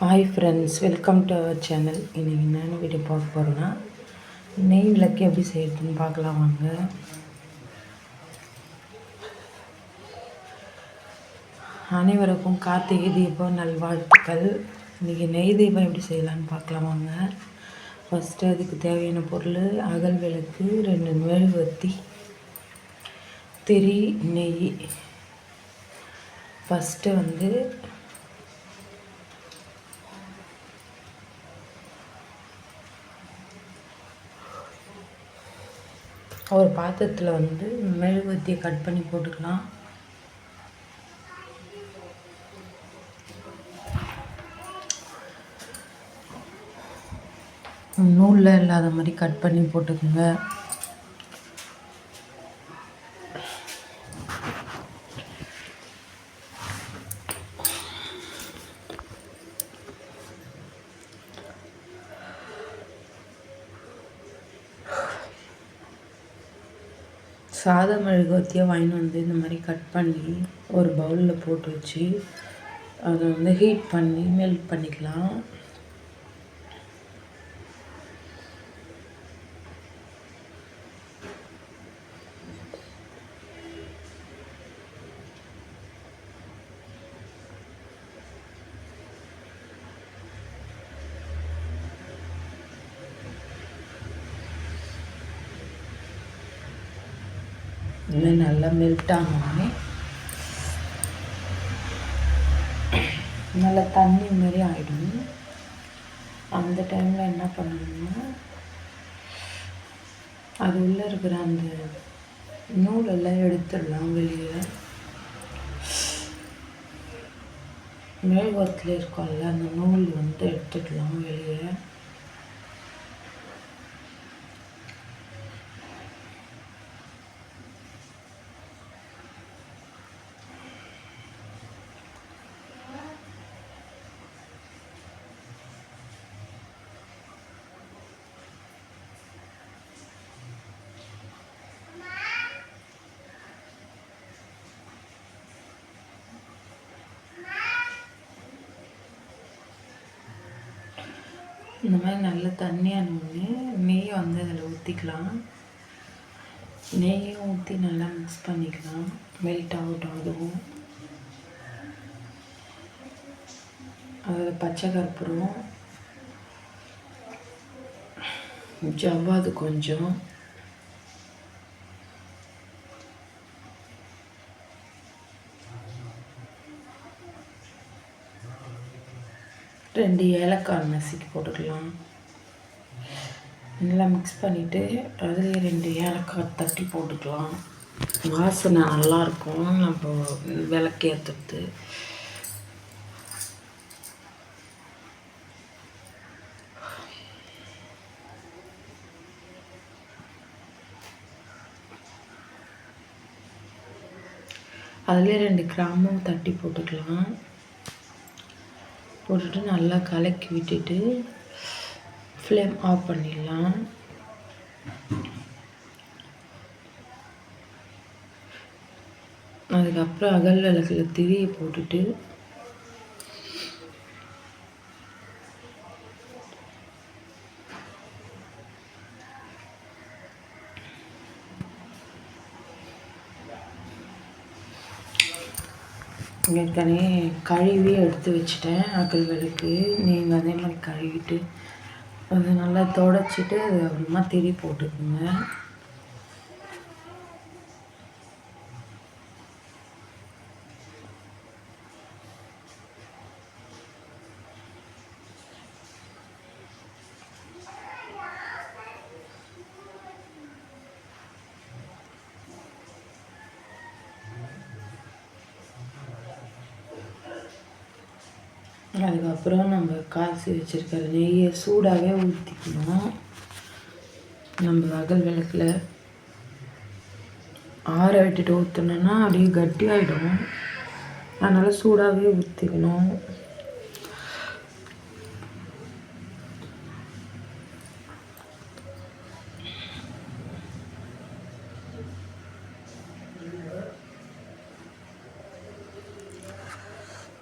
Hi friends, welcome to our channel. இன்றைக்கி என்னென்ன video பார்க்க போகிறோன்னா, நெய் விளக்கு எப்படி செய்யறதுன்னு பார்க்கலாம் வாங்க. அனைவருக்கும் கார்த்திகை தீபம் நல்வாழ்த்துக்கள். இன்றைக்கி நெய் தீபம் எப்படி செய்யலான்னு பார்க்கலாம் வாங்க. ஃபஸ்ட்டு அதுக்கு தேவையான பொருள் அகல் விளக்கு, 2 மெழுகுவர்த்தி, திரி, நெய். ஃபஸ்ட்டு ஒரு பாத்திரத்தில் மெழுகுவர்த்தியை கட் பண்ணி போட்டுக்கலாம். நூலில் இல்லாத மாதிரி கட் பண்ணி போட்டுக்கோங்க. சாதா மெழுகுவர்த்தியை வாங்கிட்டு இந்த மாதிரி கட் பண்ணி ஒரு பவுலில் போட்டு வச்சு அதை ஹீட் பண்ணி மெல்ட் பண்ணிக்கலாம். இன்னும் நல்லா மெல்ட் ஆனோடனே நல்லா தண்ணி மாதிரி ஆகிடும். அந்த டைமில் என்ன பண்ணணும்னா, அது உள்ளே இருக்கிற அந்த நூலெல்லாம் எடுத்துடலாம் வெளியே. மெழுகுவர்த்தியில் இருக்கோம்ல, அந்த நூல் எடுத்துடலாம் வெளியே. இந்த மாதிரி நல்ல தண்ணியானோடனே நெய்யை அதில் ஊற்றிக்கலாம். நெய்யும் ஊற்றி நல்லா மிக்ஸ் பண்ணிக்கலாம். மெல்ட் ஆகட்டும். அதுவும் அதில் பச்சை கற்பூரம், ஜவ்வாது கொஞ்சம், ரெண்டு ஏலக்காய் நசுக்கி போட்டுக்கலாம். நல்லா மிக்ஸ் பண்ணிவிட்டு அதுலேயே 2 ஏலக்காய் தட்டி போட்டுக்கலாம். வாசனை நல்லாயிருக்கும் நம்ம விளக்கேற்றுறது. அதுலேயே 2 கிராமும் தட்டி போட்டுக்கலாம். போட்டுட்டு நல்லா கலக்கி விட்டுட்டு ஃப்ளேம் ஆஃப் பண்ணிடலாம். அதுக்கப்புறம் அகல் விளக்கில் திரியை போட்டுட்டு ஏற்கனவே கழுவி எடுத்து வச்சுட்டேன் அகல் விளக்கு. நீங்கள் அதே மாதிரி கழுவிட்டு அதை நல்லா தொடச்சிட்டு அது அப்புறமா திரி போட்டுக்குங்க. அதுக்கப்புறம் நம்ம காய்ச்சி வச்சுருக்கிற நெய்யை சூடாகவே ஊற்றிக்கணும். நம்ம அகல் விளக்கில் ஆற விட்டுட்டு ஊற்றினோன்னா அப்படியே கட்டியாகிடும். அதனால் சூடாகவே ஊற்றிக்கணும்.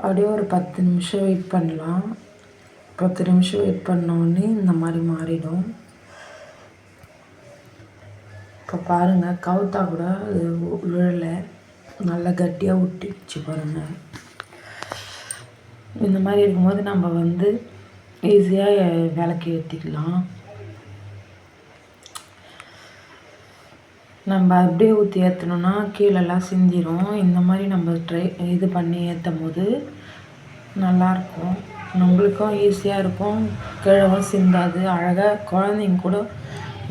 அப்படியே ஒரு 10 நிமிஷம் வெயிட் பண்ணலாம். 10 நிமிஷம் வெயிட் பண்ணோடனே இந்த மாதிரி மாறிடும். இப்போ பாருங்கள், கவுத்தா கூட அது விழலை, நல்லா கட்டியாக ஒட்டிச்சு பாருங்கள். இந்த மாதிரி இருக்கும்போது நம்ம ஈஸியாக விளக்கி ஏற்றிக்கலாம். நம்ம அப்படியே ஊற்றி ஏற்றணுன்னா கீழெல்லாம் சிந்திடும். இந்த மாதிரி நம்ம இது பண்ணி ஏற்றும் போது நல்லாயிருக்கும், நம்மளுக்கும் ஈஸியாக இருக்கும், கீழவும் சிந்தாது. அழகாக குழந்தைங்க கூட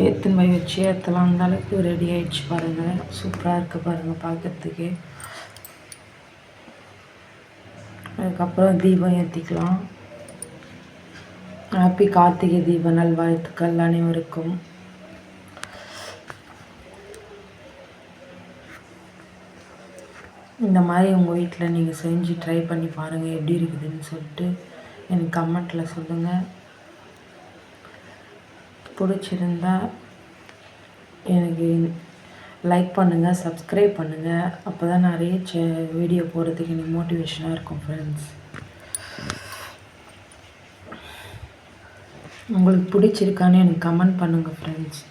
ஏற்றுன்னு போய் வச்சு ஏற்றலாம். அந்த அளவுக்கு ரெடி ஆகிடுச்சு பாருங்கள். சூப்பராக இருக்குது பாருங்கள் பார்க்குறதுக்கே. அதுக்கப்புறம் தீபம் ஏற்றிக்கலாம். ஹாப்பி கார்த்திகை தீப நல்வாழ்த்துக்கள் அனைவருக்கும். இந்த மாதிரி உங்கள் வீட்டில் நீங்கள் செஞ்சு ட்ரை பண்ணி பாருங்கள், எப்படி இருக்குதுன்னு சொல்லிட்டு எனக்கு கமெண்ட்டில் சொல்லுங்கள். பிடிச்சிருந்தா எனக்கு லைக் பண்ணுங்கள், சப்ஸ்கிரைப் பண்ணுங்கள். அப்போ தான் நிறைய வீடியோ போடுறதுக்கு எனக்கு மோட்டிவேஷனாக இருக்கும் ஃப்ரெண்ட்ஸ். உங்களுக்கு பிடிச்சிருக்கான்னு எனக்கு கமெண்ட் பண்ணுங்கள் friends.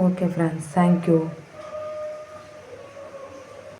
Okay friends, thank you.